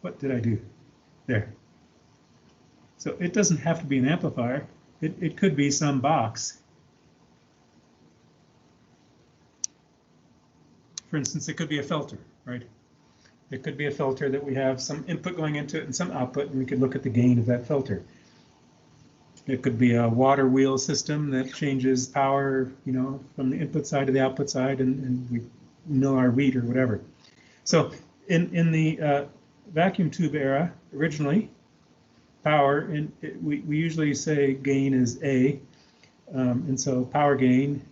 what did I do? There. So it doesn't have to be an amplifier. It could be some box. For instance, it could be a filter, right? It could be a filter that we have some input going into it and some output, and we could look at the gain of that filter. It could be a water wheel system that changes power, you know, from the input side to the output side, and we know our read or whatever. So in the vacuum tube era, originally, power, we usually say gain is A, and so power gain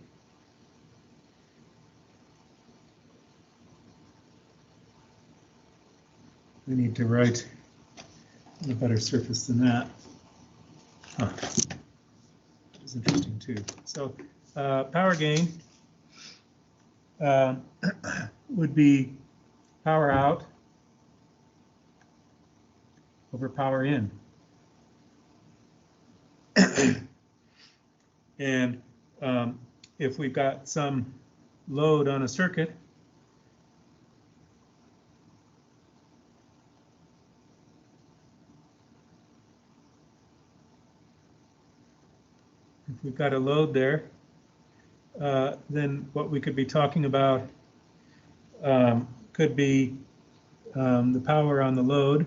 we need to write on a better surface than that. Huh. It's interesting too. So power gain would be power out over power in. And if we've got some load on a circuit, if we've got a load there, then what we could be talking about could be the power on the load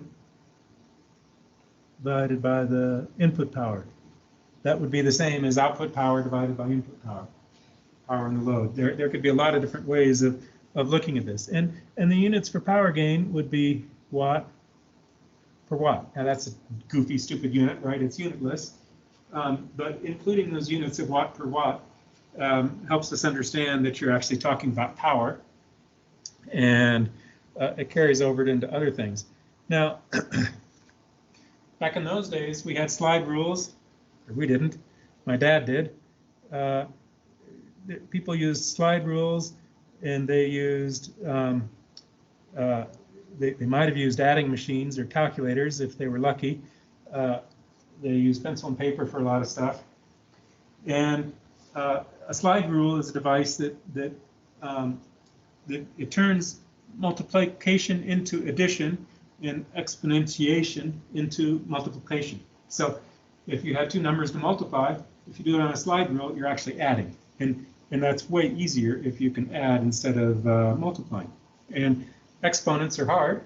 divided by the input power. That would be the same as output power divided by input power, power on the load. There could be a lot of different ways of looking at this. And the units for power gain would be watt per watt. Now that's a goofy, stupid unit, right? It's unitless. But including those units of watt per watt helps us understand that you're actually talking about power. And it carries over into other things. Now, back in those days, we had slide rules. Or we didn't. My dad did. People used slide rules, and they used they might have used adding machines or calculators if they were lucky. They used pencil and paper for a lot of stuff. And a slide rule is a device that it turns multiplication into addition and exponentiation into multiplication. So if you had two numbers to multiply, if you do it on a slide rule, you're actually adding. And that's way easier if you can add instead of multiplying. And exponents are hard.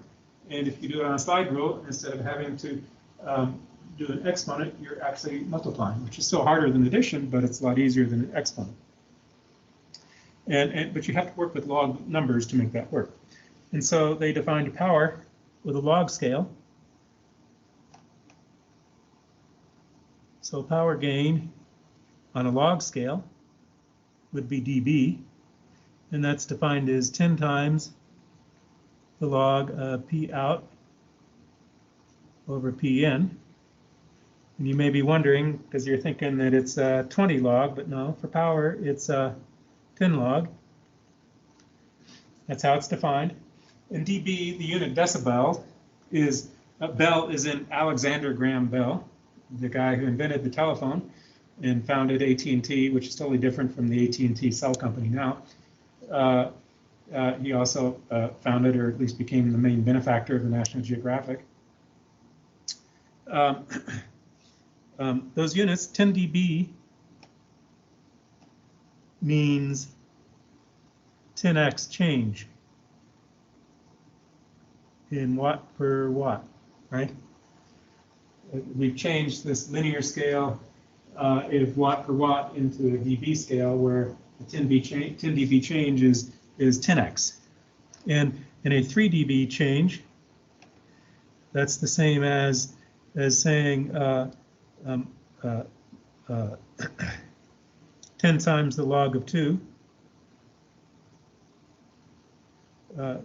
And if you do it on a slide rule, instead of having to do an exponent, you're actually multiplying, which is still harder than addition, but it's a lot easier than an exponent. But you have to work with log numbers to make that work. And so they defined power with a log scale. So power gain on a log scale would be dB, and that's defined as 10 times the log of P out over P in. And you may be wondering, because you're thinking that it's 20 log, but no, for power it's 10 log. That's how it's defined. And dB, the unit decibel, is Bell is in Alexander Graham Bell, the guy who invented the telephone and founded AT&T, which is totally different from the AT&T cell company now. He also founded, or at least became, the main benefactor of the National Geographic. Those units, 10 dB means 10x change in watt per watt, right? We've changed this linear scale of watt per watt into a dB scale, where the 10 dB change is 10x. And in a 3 dB change, that's the same as saying 10 times the log of 2,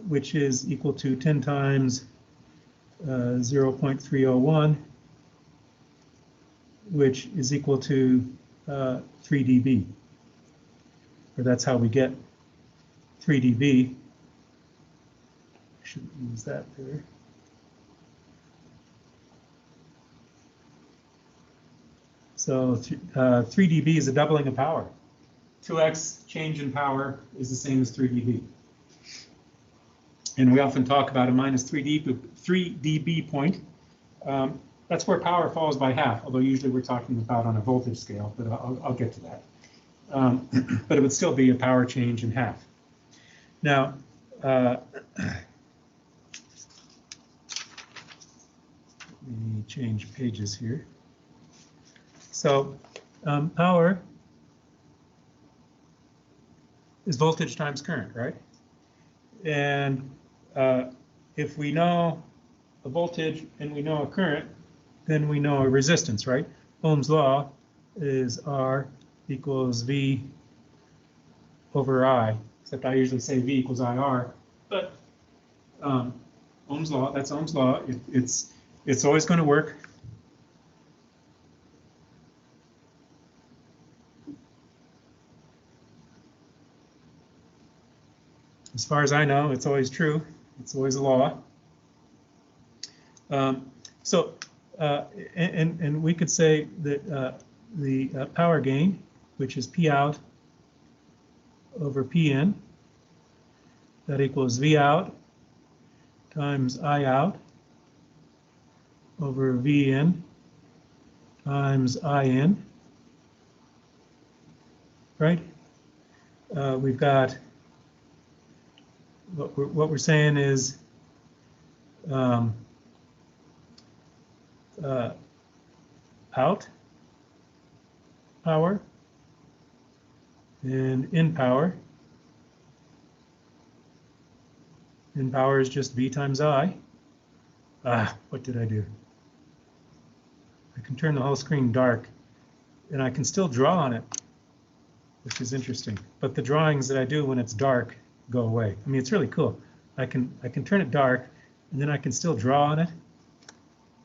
which is equal to 10 times 0.301, which is equal to 3 dB. Or that's how we get 3 dB. I shouldn't use that there. So 3 dB is a doubling of power. 2x change in power is the same as 3 dB. And we often talk about a minus 3 dB point. That's where power falls by half, although usually we're talking about on a voltage scale, but I'll get to that. But it would still be a power change in half. Now, let me change pages here. So power is voltage times current, right? And if we know a voltage and we know a current, then we know a resistance, right? Ohm's law is R equals V over I, except I usually say V equals IR. But Ohm's law, that's Ohm's law. It's always going to work. As far as I know, it's always true. It's always a law. And we could say that the power gain, which is P out over Pn, that equals V out times I out over Vn times In, right? We've got what we're saying is out power and in power. In power is just V times I. What did I do? I can turn the whole screen dark and I can still draw on it, which is interesting. But the drawings that I do when it's dark go away. I mean, it's really cool. I can turn it dark and then I can still draw on it,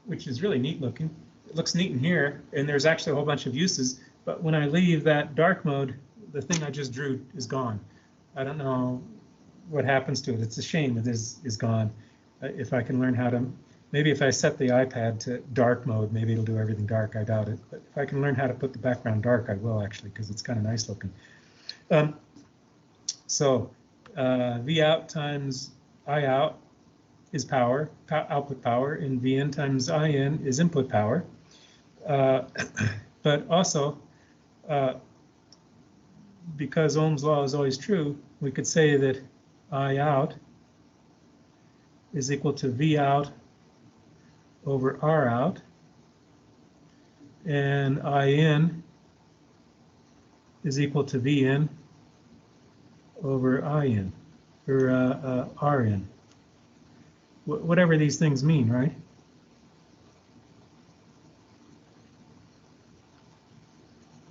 which is really neat looking. It looks neat in here, and there's actually a whole bunch of uses, but when I leave that dark mode, the thing I just drew is gone. I don't know what happens to it. It's a shame it is gone. If I can learn how to, maybe if I set the iPad to dark mode, maybe it'll do everything dark. I doubt it, but if I can learn how to put the background dark, I will actually, because it's kind of nice looking. V out times I out is power, output power, and Vn times In is input power. But also, because Ohm's law is always true, we could say that I out is equal to V out over R out, and In is equal to Vn over In, or Rn. Whatever these things mean, right?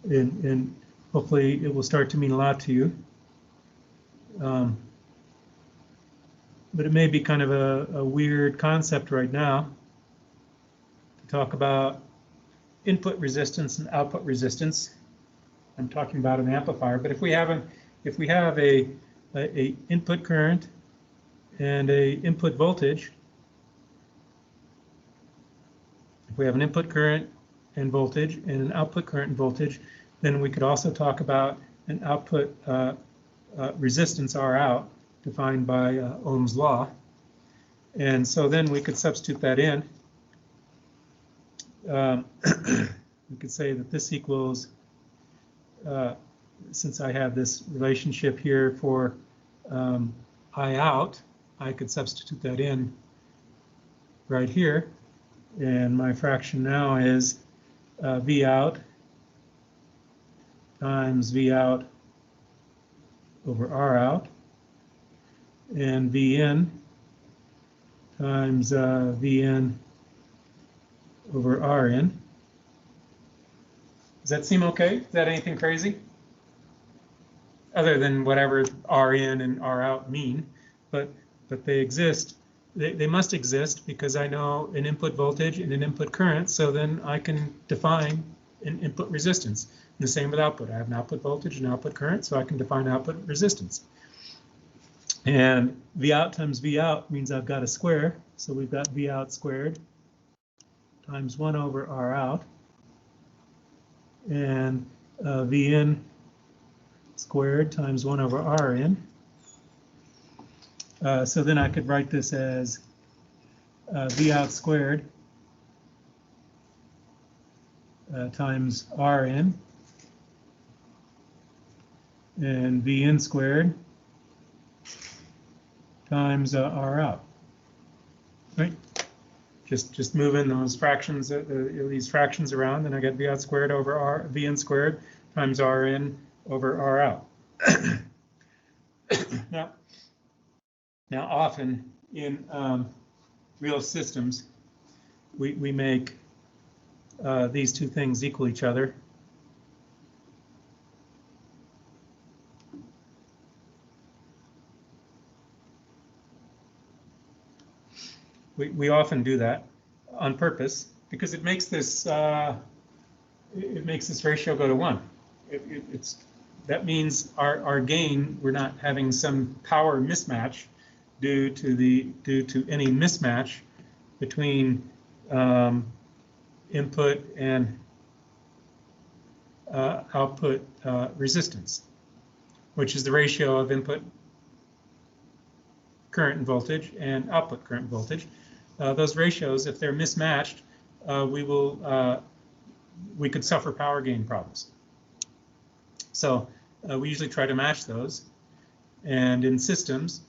And hopefully it will start to mean a lot to you. But it may be kind of a weird concept right now to talk about input resistance and output resistance. I'm talking about an amplifier, but if we have a input current and a input voltage, if we have an input current and voltage and an output current and voltage, then we could also talk about an output resistance R out defined by Ohm's law. And so then we could substitute that in. We could say that this equals, since I have this relationship here for I out, I could substitute that in right here. And my fraction now is V out times V out over R out, and Vn times Vn over Rn. Does that seem okay? Is that anything crazy? Other than whatever Rn and R out mean, but they exist. They must exist because I know an input voltage and an input current, so then I can define an input resistance. And the same with output. I have an output voltage and output current, so I can define output resistance. And V out times V out means I've got a square, so we've got V out squared times 1 over R out, and Vn squared times 1 over Rn. So then I could write this as V out squared times R in, and V in squared times R out, right? Just moving those fractions, these fractions around, and I get V out squared over V in squared times R in over R out. Now, often in real systems, we make these two things equal each other. We often do that on purpose because it makes this ratio go to 1. That means our gain, we're not having some power mismatch due to any mismatch between input and output resistance, which is the ratio of input current and voltage and output current and voltage. Those ratios, if they're mismatched, we could suffer power gain problems. So we usually try to match those, and in systems,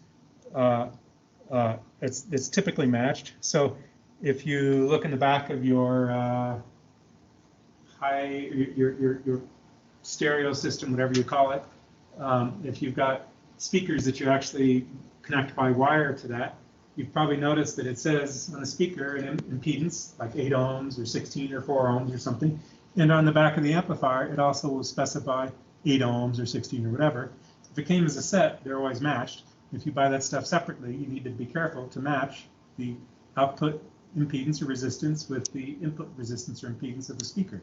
it's typically matched. So if you look in the back of your your stereo system, whatever you call it, if you've got speakers that you actually connect by wire to that, you've probably noticed that it says on the speaker an impedance like 8 ohms or 16 or 4 ohms or something, and on the back of the amplifier it also will specify 8 ohms or 16 or whatever. If it came as a set, they're always matched. If you buy that stuff separately, you need to be careful to match the output impedance or resistance with the input resistance or impedance of the speaker.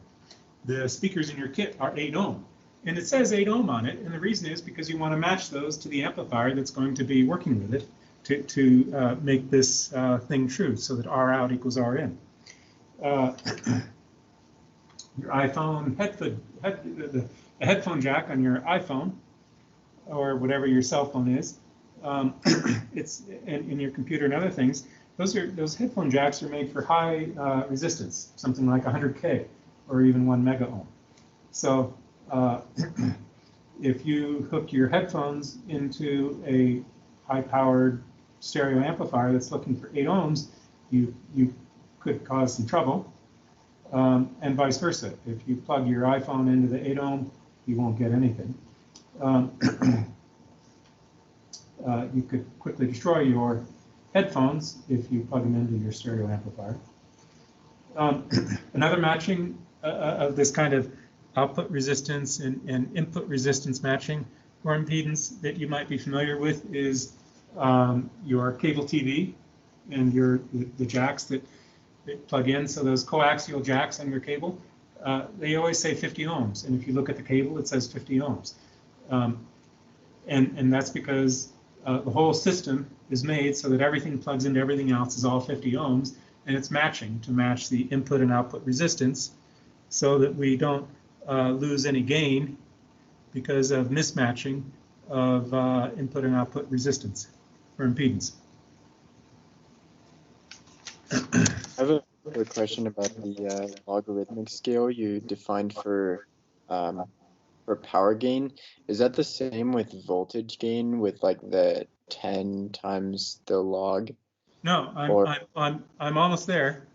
The speakers in your kit are 8 ohm, and it says 8 ohm on it, and the reason is because you want to match those to the amplifier that's going to be working with it to make this thing true, so that R out equals R in. Your iPhone the headphone jack on your iPhone or whatever your cell phone is, it's in your computer and other things. Those headphone jacks are made for high resistance, something like 100K or even 1 mega ohm. So if you hook your headphones into a high-powered stereo amplifier that's looking for 8 ohms, you could cause some trouble. And vice versa. If you plug your iPhone into the 8 ohm, you won't get anything. You could quickly destroy your headphones if you plug them into your stereo amplifier. Another matching of this kind of output resistance and input resistance matching or impedance that you might be familiar with is your cable TV and the jacks that plug in. So those coaxial jacks on your cable, they always say 50 ohms. And if you look at the cable, it says 50 ohms. And that's because the whole system is made so that everything plugs into everything else is all 50 ohms, and it's matching to match the input and output resistance so that we don't lose any gain because of mismatching of input and output resistance or impedance. I have a question about the logarithmic scale you defined for power gain. Is that the same with voltage gain with like the 10 times the log? No, I'm almost there.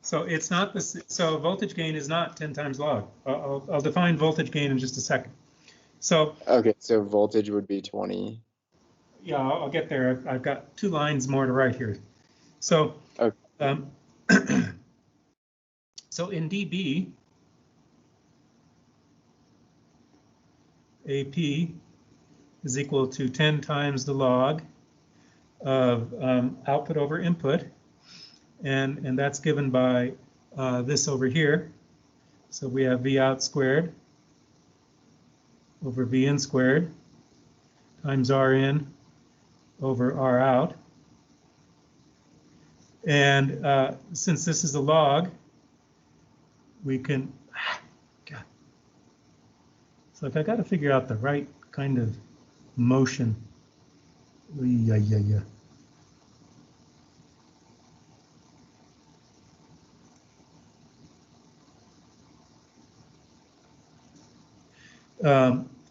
So it's not this. So voltage gain is not 10 times log. I'll define voltage gain in just a second. So okay, so voltage would be 20. Yeah, I'll get there. I've got 2 lines more to write here. So okay. So in dB, AP is equal to 10 times the log of output over input, and that's given by this over here. So we have V out squared over V in squared times R in over R out. And since this is a log, we can, God. So if I got to figure out the right kind of motion Yeah.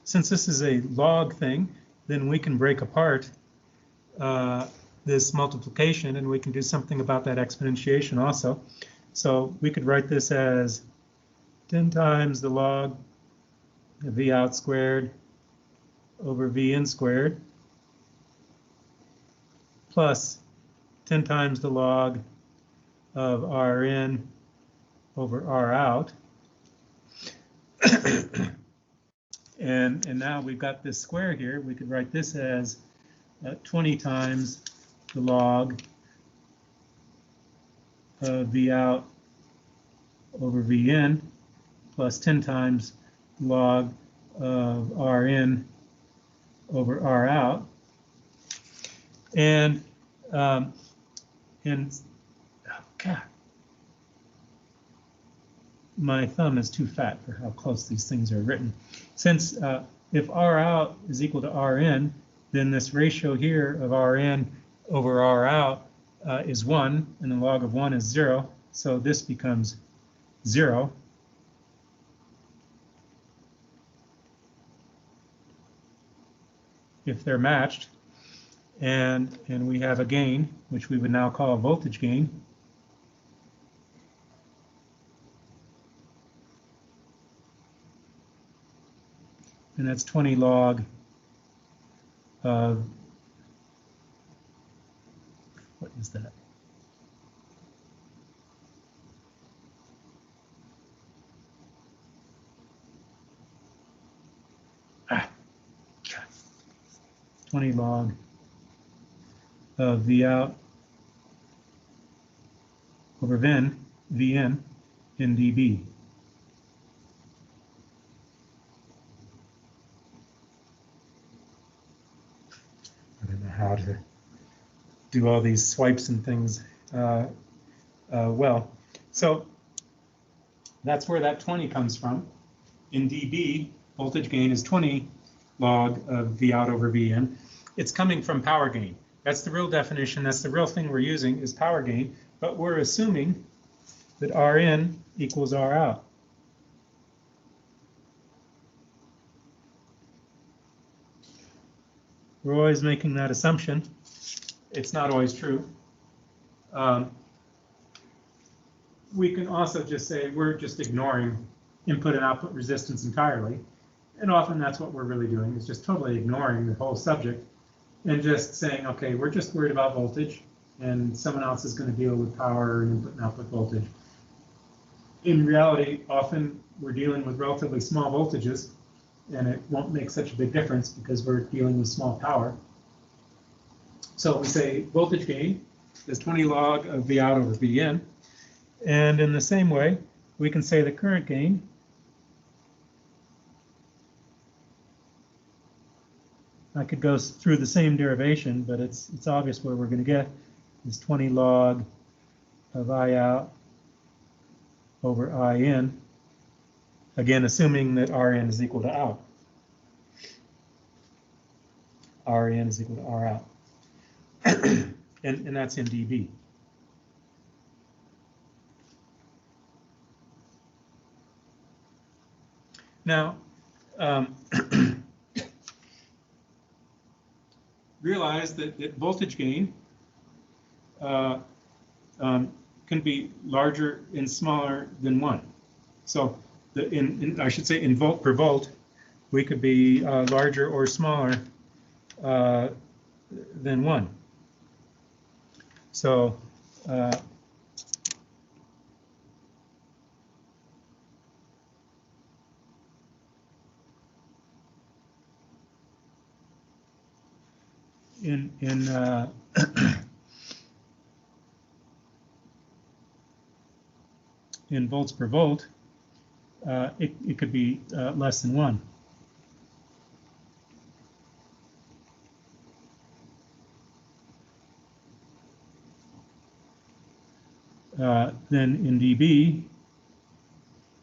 Since this is a log thing, then we can break apart this multiplication, and we can do something about that exponentiation also. So we could write this as 10 times the log of V out squared over V in squared plus 10 times the log of R in over R out. And now we've got this square here. We could write this as 20 times the log of V out over V in plus 10 times log of R in over R out. And oh God, my thumb is too fat for how close these things are written. Since if R out is equal to R in, then this ratio here of R in over R out is 1, and the log of 1 is 0. So this becomes 0. If they're matched, and we have a gain, which we would now call a voltage gain. And that's 20 log of, what is that? Ah, 20 log of V out over V in dB. I don't know how to do all these swipes and things well. So that's where that 20 comes from. In dB, voltage gain is 20 log of V out over V in. It's coming from power gain. That's the real definition. That's the real thing we're using is power gain. But we're assuming that R in equals R out. We're always making that assumption. It's not always true. We can also just say we're just ignoring input and output resistance entirely. And often that's what we're really doing, is just totally ignoring the whole subject and just saying, okay, we're just worried about voltage and someone else is going to deal with power and input and output voltage. In reality, often we're dealing with relatively small voltages, and it won't make such a big difference because we're dealing with small power. So we say voltage gain is 20 log of V out over V in. And in the same way, we can say the current gain I could go through the same derivation, but it's obvious where we're going to get is 20 log of I out over I in, again assuming that R in is equal to out. R in is equal to R out. and that's in dB. Now, realize that voltage gain can be larger and smaller than 1. So I should say in volt per volt, we could be larger or smaller than 1. So in in volts per volt, it could be less than 1. Then in dB,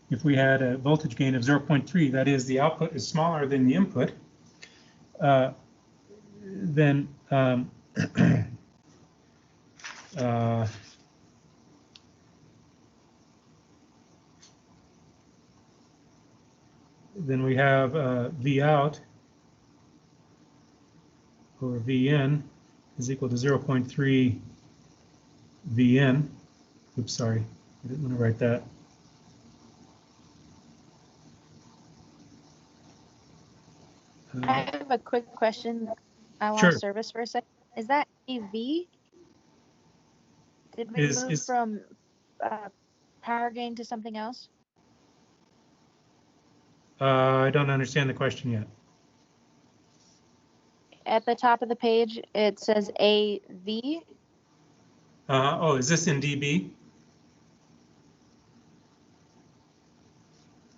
if we had a voltage gain of 0.3, that is the output is smaller than the input, then um, then we have V out over V in is equal to 0.3 V in. Oops, sorry, I didn't want to write that. I have a quick question. I Sure. lost service for a second. Is that AV? Did we move from power gain to something else? I don't understand the question yet. At the top of the page, it says AV. Oh, is this in dB?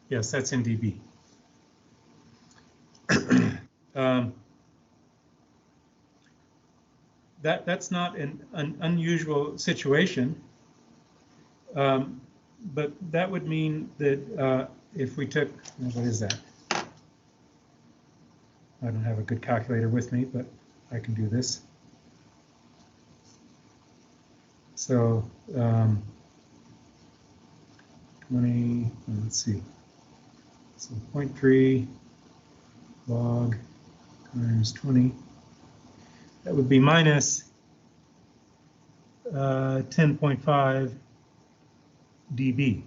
Yes, that's in dB. That's not an unusual situation, but that would mean that if we took, what is that? I don't have a good calculator with me, but I can do this. So 20, let's see. So 0.3 log times 20. That would be minus 10.5 dB.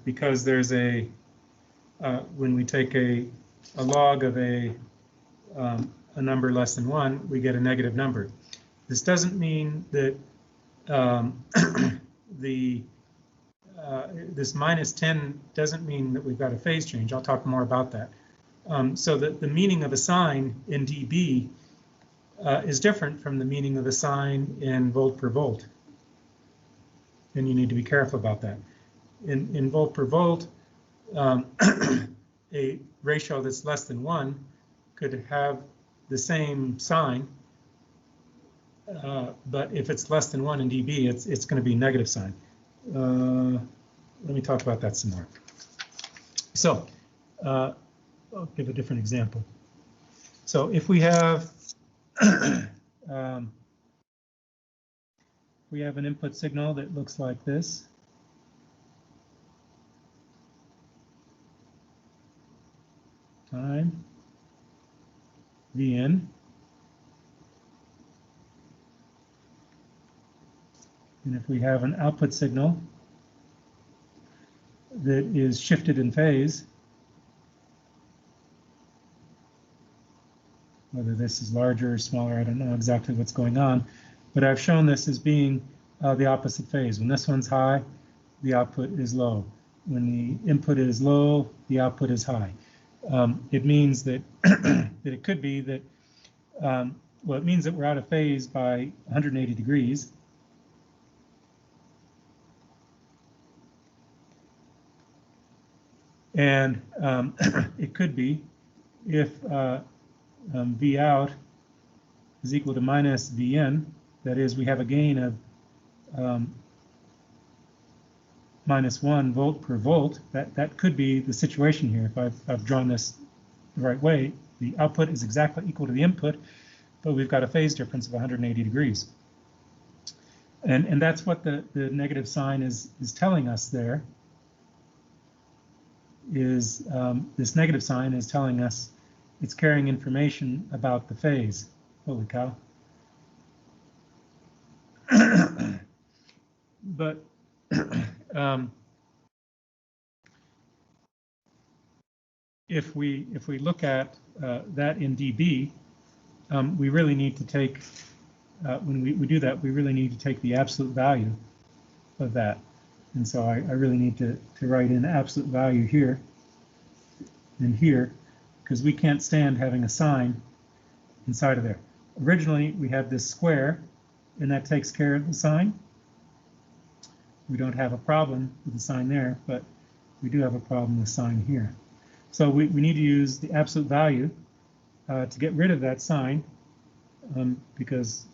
Because there's when we take a log of a number less than 1, we get a negative number. This doesn't mean that this minus 10 doesn't mean that we've got a phase change. I'll talk more about that. So that the meaning of a sign in dB is different from the meaning of a sign in volt per volt. And you need to be careful about that. In volt per volt, a ratio that's less than 1 could have the same sign, but if it's less than 1 in dB, it's going to be negative sign. Let me talk about that some more. So I'll give a different example. So if we have we have an input signal that looks like this. Time V in. And if we have an output signal that is shifted in phase, whether this is larger or smaller, I don't know exactly what's going on, but I've shown this as being the opposite phase. When this one's high, the output is low. When the input is low, the output is high. It means that that it could be that, well, it means that we're out of phase by 180 degrees. And it could be if V out is equal to minus V in, that is, we have a gain of minus 1 volt per volt. That could be the situation here. If I've drawn this the right way, the output is exactly equal to the input, but we've got a phase difference of 180 degrees. And that's what the negative sign is telling us there. Is this negative sign is telling us it's carrying information about the phase. Holy cow. But if we look at that in dB, we really need to take, when we do that, we really need to take the absolute value of that. And so I really need to write in absolute value here and here, because we can't stand having a sign inside of there. Originally, we had this square, and that takes care of the sign. We don't have a problem with the sign there, but we do have a problem with sign here. So we need to use the absolute value to get rid of that sign, because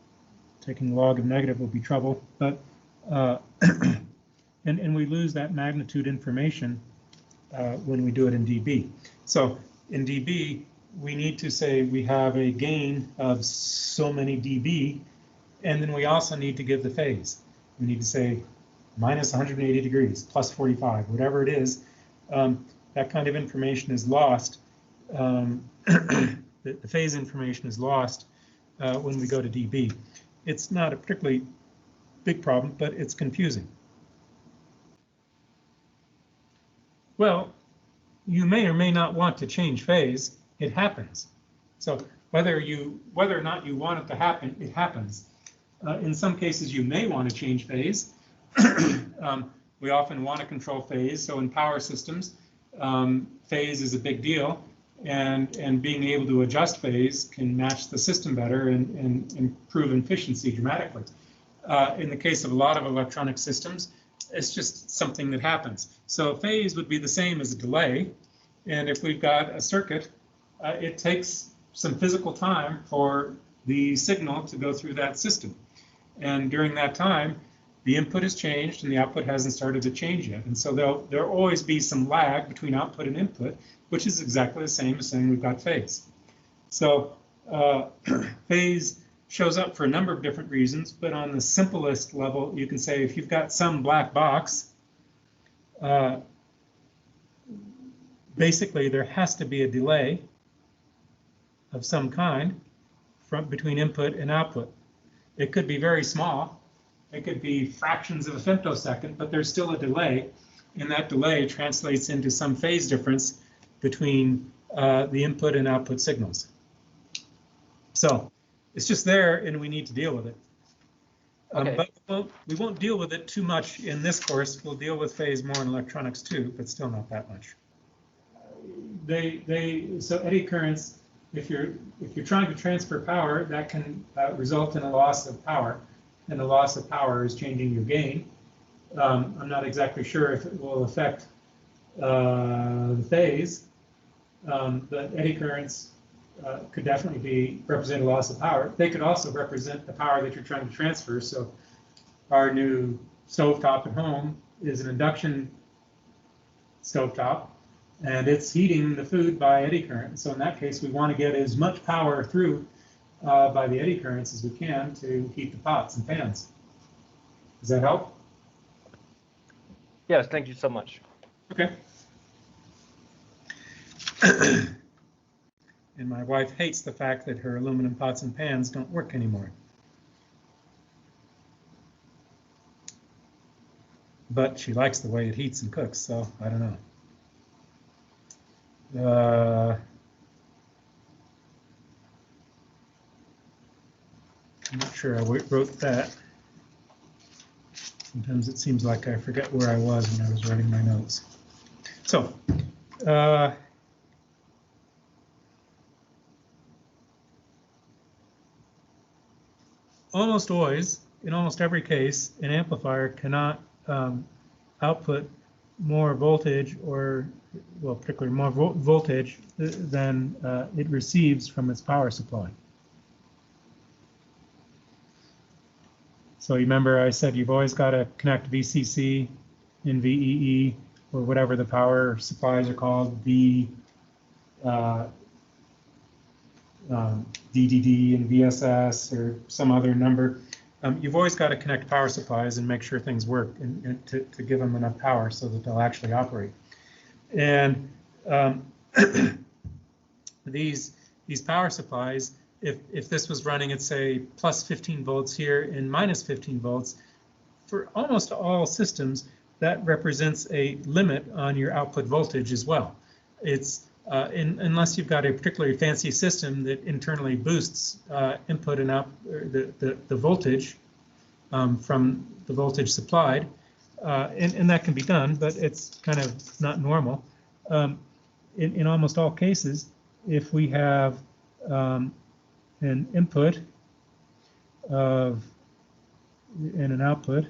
taking log of negative will be trouble. But and we lose that magnitude information when we do it in dB. So in dB, we need to say we have a gain of so many dB, and then we also need to give the phase. We need to say minus 180 degrees, plus 45, whatever it is. That kind of information is lost. The phase information is lost when we go to dB. It's not a particularly big problem, but it's confusing. Well, you may or may not want to change phase. It happens. So whether or not you want it to happen, it happens. In some cases, you may want to change phase. We often want to control phase. So in power systems, phase is a big deal, and being able to adjust phase can match the system better and improve efficiency dramatically. In the case of a lot of electronic systems, it's just something that happens. So phase would be the same as a delay, and if we've got a circuit, it takes some physical time for the signal to go through that system. And during that time, the input has changed and the output hasn't started to change yet. And so there'll always be some lag between output and input, which is exactly the same as saying we've got phase. So phase shows up for a number of different reasons, but on the simplest level, you can say if you've got some black box, basically there has to be a delay of some kind between input and output. It could be very small. It could be fractions of a femtosecond, but there's still a delay, and that delay translates into some phase difference between the input and output signals. So it's just there, and we need to deal with it. Okay. But we won't deal with it too much in this course. We'll deal with phase more in electronics too, but still not that much. So eddy currents, if you're trying to transfer power, that can result in a loss of power, and the loss of power is changing your gain. I'm not exactly sure if it will affect the phase, but eddy currents could definitely represent a loss of power. They could also represent the power that you're trying to transfer. So our new stovetop at home is an induction stovetop, and it's heating the food by eddy current. So in that case, we want to get as much power through by the eddy currents as we can to heat the pots and pans. Does that help? Yes, thank you so much. Okay. And my wife hates the fact that her aluminum pots and pans don't work anymore. But she likes the way it heats and cooks, so I don't know. I'm not sure I wrote that. Sometimes it seems like I forget where I was when I was writing my notes. So, almost always, in almost every case, an amplifier cannot output more voltage, or, well, particularly more voltage than it receives from its power supply. So you remember I said you've always got to connect VCC and VEE, or whatever the power supplies are called, DDD and VSS or some other number. You've always got to connect power supplies and make sure things work, and to give them enough power so that they'll actually operate. And these power supplies, if this was running at, say, plus 15 volts here and minus 15 volts, for almost all systems, that represents a limit on your output voltage as well. It's unless you've got a particularly fancy system that internally boosts input and the voltage from the voltage supplied, and that can be done, but it's kind of not normal. In almost all cases, if we have an input and an output,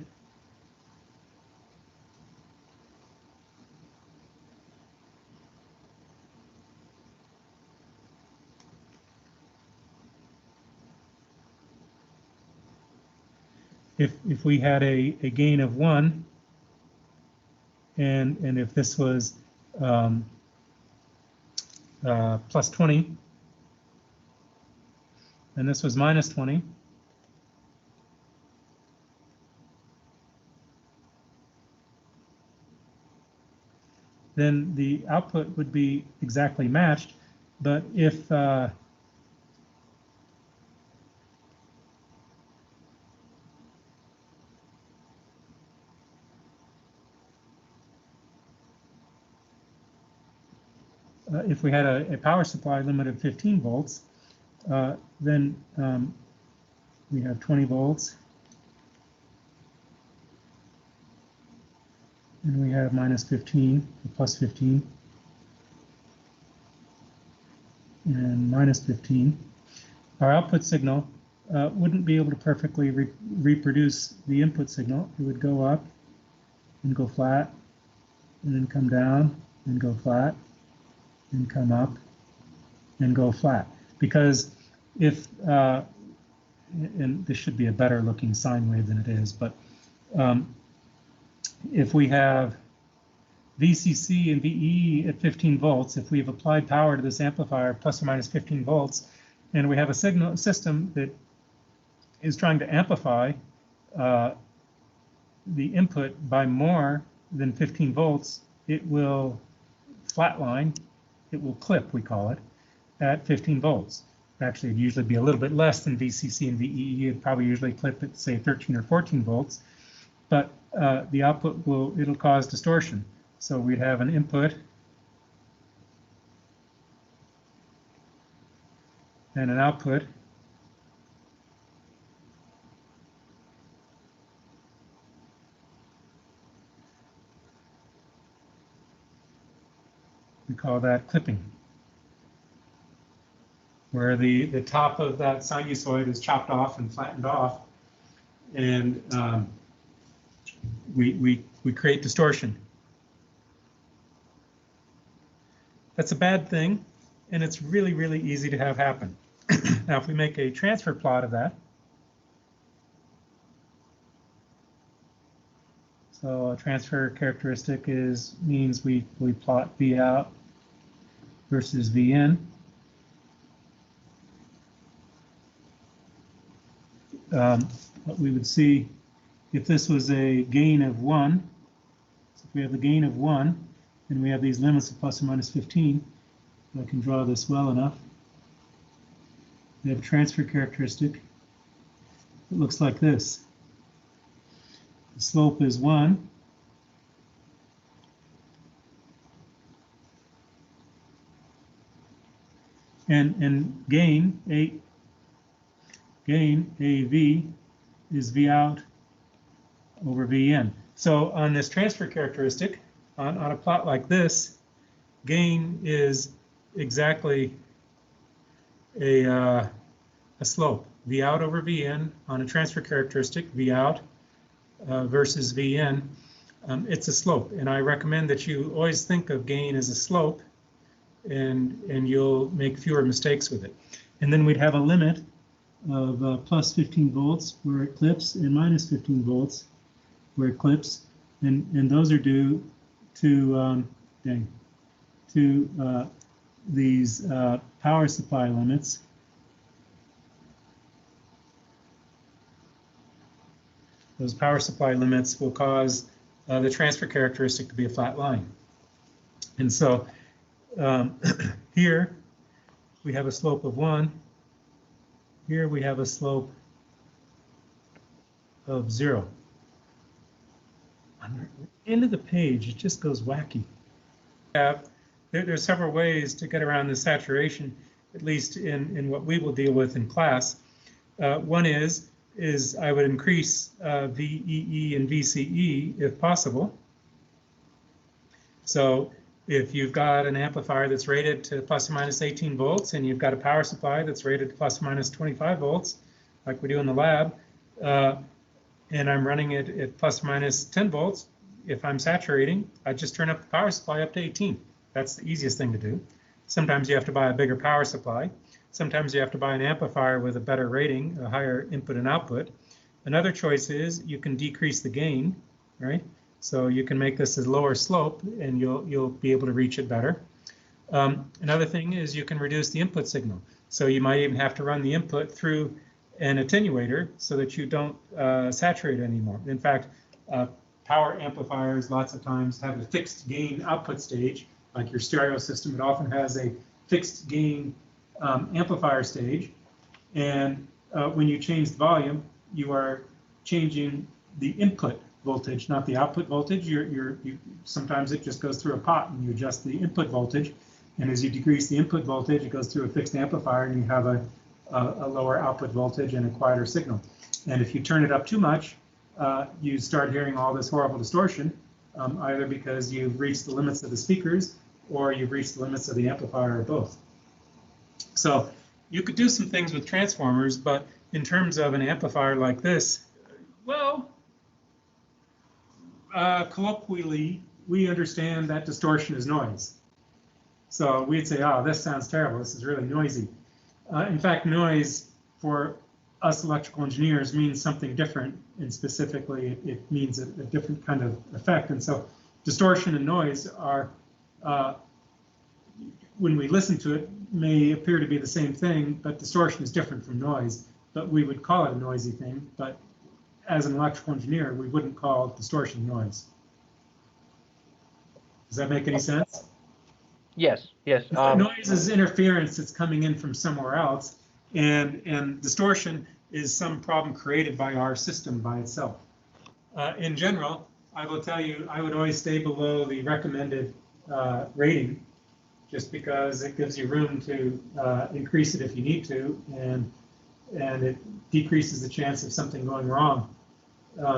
if we had a gain of 1, and if this was plus 20 and this was minus 20. Then the output would be exactly matched. But if if we had a power supply limit of 15 volts, then we have 20 volts, and we have minus 15, or plus 15, and minus 15. Our output signal wouldn't be able to perfectly reproduce the input signal. It would go up and go flat, and then come down and go flat, and come up and go flat. Because if, and this should be a better looking sine wave than it is, but if we have VCC and VE at 15 volts, if we've applied power to this amplifier plus or minus 15 volts, and we have a signal system that is trying to amplify the input by more than 15 volts, it will flatline, it will clip, we call it, at 15 volts. Actually, it'd usually be a little bit less than VCC and VE. It'd probably usually clip at, say, 13 or 14 volts. But the output it'll cause distortion. So we'd have an input and an output. We call that clipping, where the top of that sinusoid is chopped off and flattened off, and we create distortion. That's a bad thing, and it's really, really easy to have happen. Now, if we make a transfer plot of that, so a transfer characteristic means we plot V out versus V in. What we would see if this was a gain of 1, so if we have the gain of 1, and we have these limits of plus or minus 15, if I can draw this well enough, we have a transfer characteristic. It looks like this. The slope is 1. And gain AV is V out over V in. So on this transfer characteristic, on a plot like this, gain is exactly a slope, V out over V in on a transfer characteristic, V out versus V in. It's a slope, and I recommend that you always think of gain as a slope, and you'll make fewer mistakes with it. And then we'd have a limit of plus 15 volts where it clips and minus 15 volts where it clips, and those are due to these power supply limits. Those power supply limits will cause the transfer characteristic to be a flat line. And so here we have a slope of 1. Here we have a slope of 0. On the end of the page, it just goes wacky. There's several ways to get around the saturation, at least in what we will deal with in class. One is I would increase VEE and VCE if possible. So if you've got an amplifier that's rated to plus or minus 18 volts and you've got a power supply that's rated to plus or minus 25 volts, like we do in the lab, and I'm running it at plus or minus 10 volts, if I'm saturating, I just turn up the power supply up to 18. That's the easiest thing to do. Sometimes you have to buy a bigger power supply. Sometimes you have to buy an amplifier with a better rating, a higher input and output. Another choice is you can decrease the gain, right? So you can make this a lower slope and you'll be able to reach it better. Another thing is you can reduce the input signal. So you might even have to run the input through an attenuator so that you don't saturate anymore. In fact, power amplifiers lots of times have a fixed gain output stage. Like your stereo system, it often has a fixed gain amplifier stage. And when you change the volume, you are changing the input voltage, not the output voltage. Sometimes it just goes through a pot and you adjust the input voltage. And as you decrease the input voltage, it goes through a fixed amplifier and you have a lower output voltage and a quieter signal. And if you turn it up too much, you start hearing all this horrible distortion, either because you've reached the limits of the speakers or you've reached the limits of the amplifier, or both. So you could do some things with transformers, but in terms of an amplifier like this, well, colloquially, we understand that distortion is noise. So we'd say, oh, this sounds terrible. This is really noisy. In fact, noise for us electrical engineers means something different, and specifically it means a different kind of effect. And so distortion and noise are, when we listen to it, may appear to be the same thing, but distortion is different from noise. But we would call it a noisy thing, but as an electrical engineer, we wouldn't call distortion noise. Does that make any sense? Yes, yes. Noise is interference that's coming in from somewhere else, and distortion is some problem created by our system by itself. In general, I will tell you, I would always stay below the recommended rating, just because it gives you room to increase it if you need to, and it decreases the chance of something going wrong.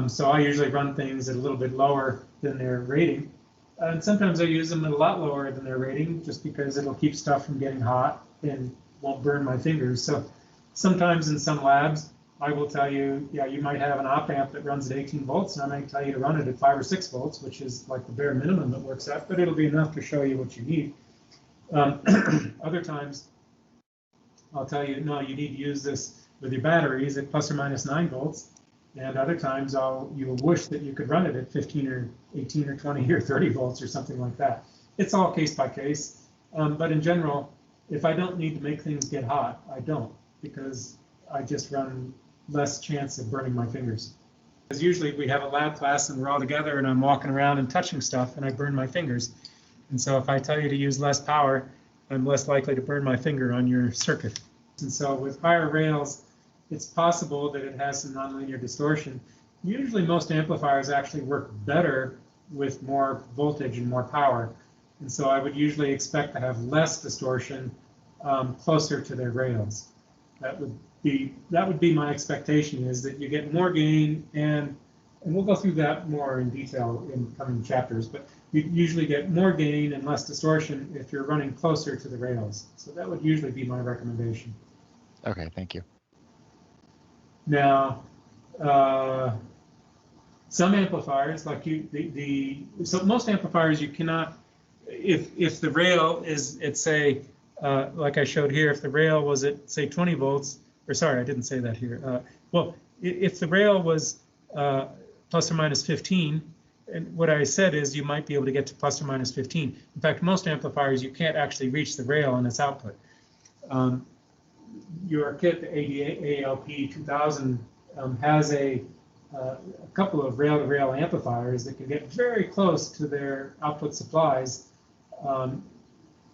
So I usually run things at a little bit lower than their rating. And sometimes I use them at a lot lower than their rating, just because it'll keep stuff from getting hot and won't burn my fingers. So sometimes in some labs, I will tell you, yeah, you might have an op amp that runs at 18 volts, and I might tell you to run it at 5 or 6 volts, which is like the bare minimum it works at, but it'll be enough to show you what you need. Other times, I'll tell you, no, you need to use this with your batteries at plus or minus 9 volts. And other times you will wish that you could run it at 15 or 18 or 20 or 30 volts or something like that. It's all case by case. But in general, if I don't need to make things get hot, I don't, because I just run less chance of burning my fingers. Because usually we have a lab class and we're all together and I'm walking around and touching stuff and I burn my fingers. And so if I tell you to use less power, I'm less likely to burn my finger on your circuit. And so with higher rails, it's possible that it has some nonlinear distortion. Usually most amplifiers actually work better with more voltage and more power. And so I would usually expect to have less distortion closer to their rails. That would be my expectation, is that you get more gain, and we'll go through that more in detail in coming chapters, but you usually get more gain and less distortion if you're running closer to the rails. So that would usually be my recommendation. Okay, thank you. Now, some amplifiers, like so most amplifiers you cannot, if the rail is at, say, like I showed here, if the rail was at, say, 20 volts, or sorry, I didn't say that here. Well, if the rail was plus or minus 15, and what I said is you might be able to get to plus or minus 15. In fact, most amplifiers, you can't actually reach the rail on its output. Your kit, the ECE3210 has a couple of rail-to-rail amplifiers that can get very close to their output supplies,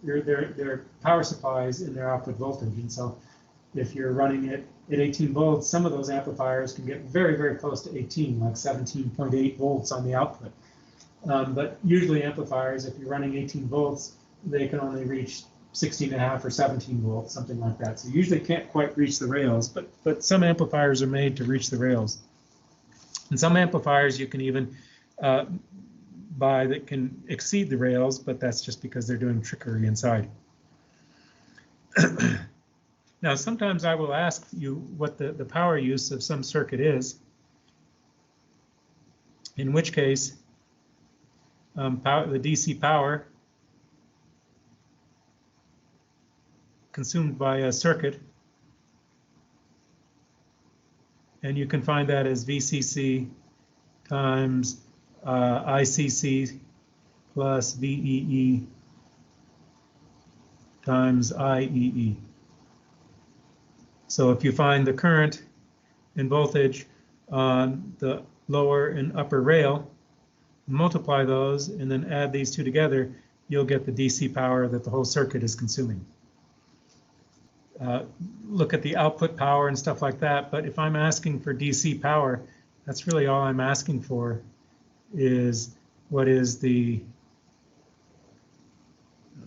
their power supplies in their output voltage. And so if you're running it at 18 volts, some of those amplifiers can get very, very close to 18, like 17.8 volts on the output. But usually amplifiers, if you're running 18 volts, they can only reach 16.5 or 17 volts, something like that. So you usually can't quite reach the rails, but some amplifiers are made to reach the rails. And some amplifiers you can even buy that can exceed the rails, but that's just because they're doing trickery inside. Now, sometimes I will ask you what the power use of some circuit is, in which case the DC power consumed by a circuit, and you can find that as VCC times ICC plus VEE times IEE. So if you find the current and voltage on the lower and upper rail, multiply those and then add these two together, you'll get the DC power that the whole circuit is consuming. Look at the output power and stuff like that, but if I'm asking for DC power, that's really all I'm asking for is what is the,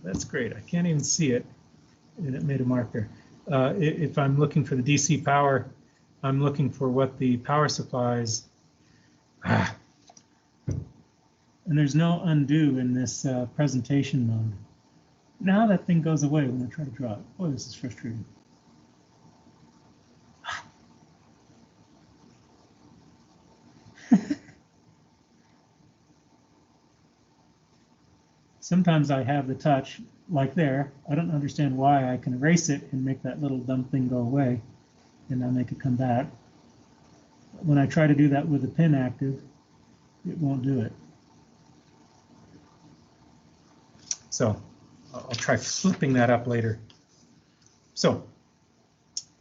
that's great, I can't even see it, and it made a marker. If I'm looking for the DC power, I'm looking for what the power supplies, and there's no undo in this presentation mode. Now that thing goes away when I try to draw it. Boy, this is frustrating. Sometimes I have the touch like there. I don't understand why I can erase it and make that little dumb thing go away and now make it come back. When I try to do that with the pin active, it won't do it. So I'll try flipping that up later. So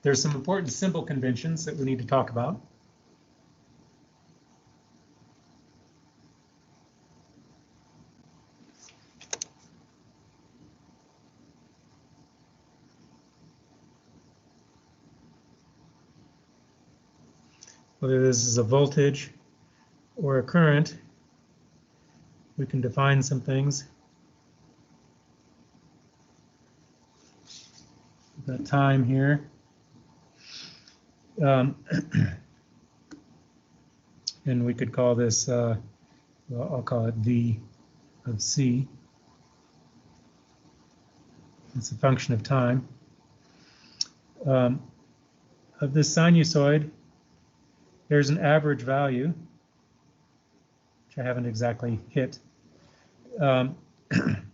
there's some important symbol conventions that we need to talk about. Whether this is a voltage or a current, we can define some things. We've got time here. And we could call this, well, I'll call it V of C. It's a function of time. Of this sinusoid, there's an average value, which I haven't exactly hit. And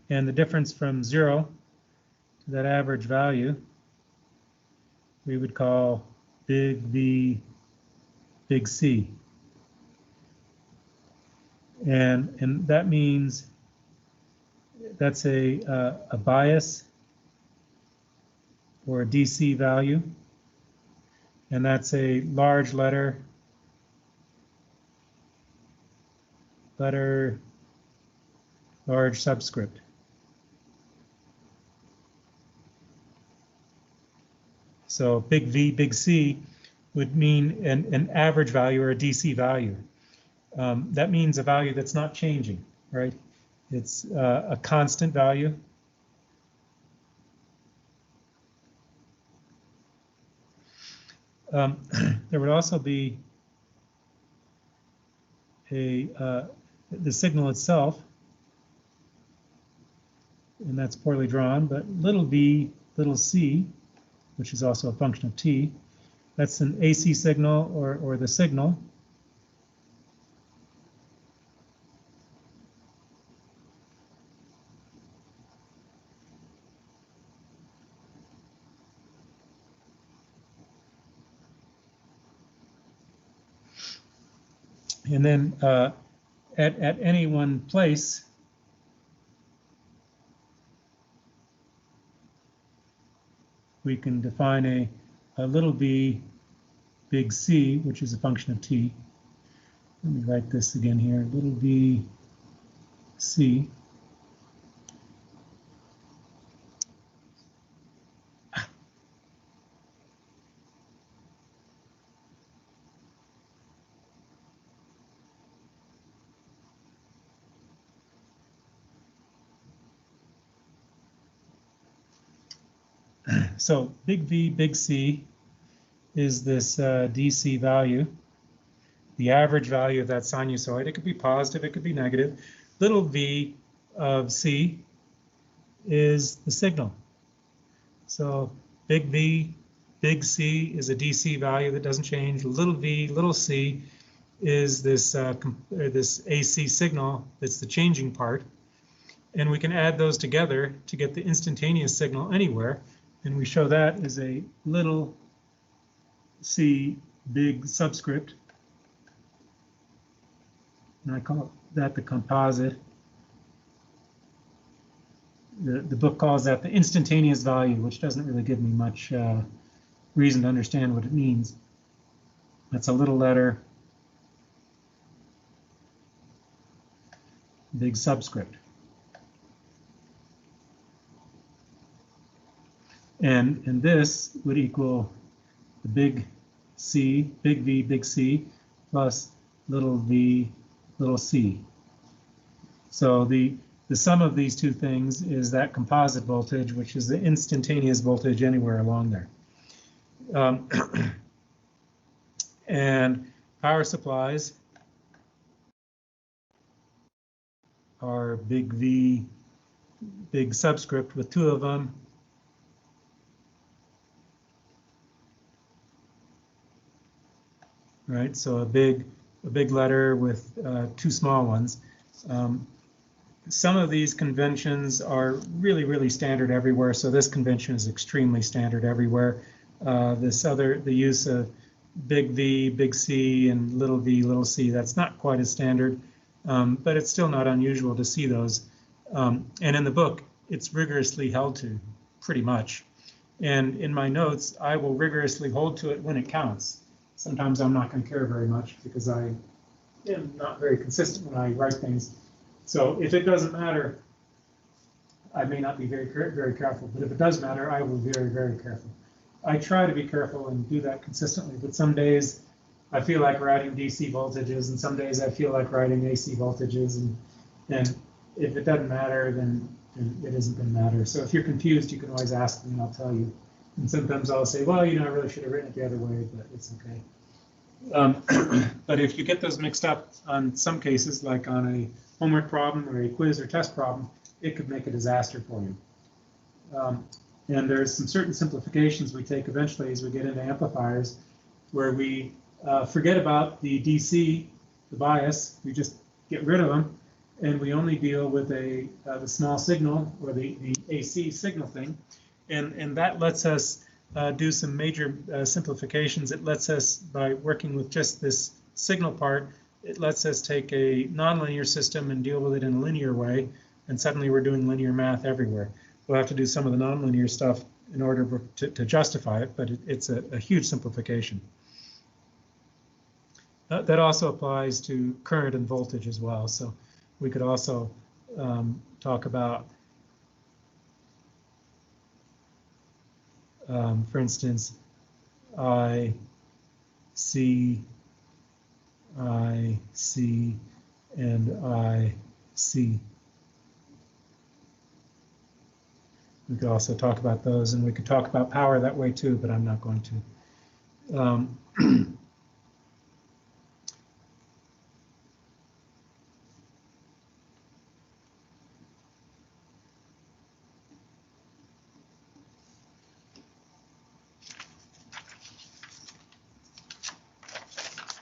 the difference from 0 to that average value, we would call big V, big C. And that means that's a bias or a DC value. And that's a large letter, large subscript. So big V, big C would mean an average value or a DC value. That means a value that's not changing, right? It's a constant value. There would also be the signal itself, and that's poorly drawn, but little v, little c, which is also a function of t, that's an AC signal or the signal. And then at any one place, we can define a little v, big C, which is a function of t. Let me write this again here, little v, c. So big V, big C is this DC value, the average value of that sinusoid. It could be positive, it could be negative. Little v of C is the signal. So big V, big C is a DC value that doesn't change. Little v, little c is this, this AC signal that's the changing part. And we can add those together to get the instantaneous signal anywhere. And we show that as a little c, big subscript. And I call that the composite. the book calls that the instantaneous value, which doesn't really give me much reason to understand what it means. That's a little letter, big subscript. And this would equal the big C, big V, big C, plus little v, little c. So the sum of these two things is that composite voltage, which is the instantaneous voltage anywhere along there. And power supplies are big V, big subscript with two of them. Right, so a big letter with two small ones. Some of these conventions are really standard everywhere. So this convention is extremely standard everywhere. The use of big V, big C, and little v, little c, that's not quite as standard, but it's still not unusual to see those. And in the book, it's rigorously held to, pretty much. And in my notes, I will rigorously hold to it when it counts. Sometimes I'm not going to care very much because I am not very consistent when I write things. So if it doesn't matter, I may not be very careful. But if it does matter, I will be very careful. I try to be careful and do that consistently. But some days I feel like writing DC voltages, and some days I feel like writing AC voltages. And if it doesn't matter, then it isn't going to matter. So if you're confused, you can always ask me and I'll tell you. And sometimes I'll say, well, you know, I really should have written it the other way, but it's okay. But if you get those mixed up on some cases, like on a homework problem or a quiz or test problem, it could make a disaster for you. And there's some certain simplifications we take eventually as we get into amplifiers, where we forget about the DC, the bias, we just get rid of them, and we only deal with the small signal or the AC signal thing. And that lets us do some major simplifications. It lets us, by working with just this signal part, it lets us take a nonlinear system and deal with it in a linear way, and suddenly we're doing linear math everywhere. We'll have to do some of the nonlinear stuff in order to justify it, but it's a huge simplification. That also applies to current and voltage as well. So we could also talk about, for instance, I, C, and I, C. We could also talk about those, and we could talk about power that way too, but I'm not going to.